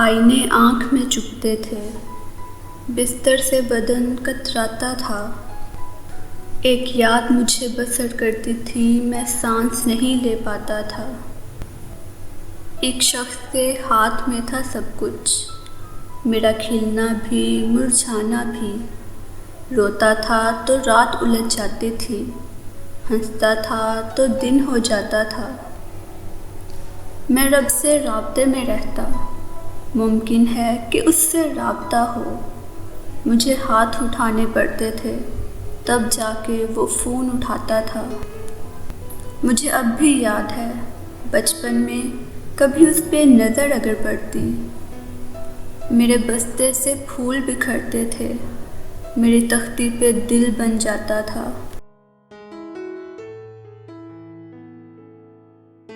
آئینے آنکھ میں چبھتے تھے، بستر سے بدن کتراتا تھا۔ ایک یاد مجھے بسر کرتی تھی، میں سانس نہیں لے پاتا تھا۔ ایک شخص کے ہاتھ میں تھا سب کچھ، میرا کھلنا بھی، مرجھانا بھی۔ روتا تھا تو رات الجھ جاتی تھی، ہنستا تھا تو دن ہو جاتا تھا۔ میں رب سے رابطے میں رہتا، ممکن ہے کہ اس سے رابطہ ہو۔ مجھے ہاتھ اٹھانے پڑتے تھے، تب جا کے وہ فون اٹھاتا تھا۔ مجھے اب بھی یاد ہے، بچپن میں کبھی اس پہ نظر اگر پڑتی، میرے بستے سے پھول بکھرتے تھے، میری تختی پہ دل بن جاتا تھا۔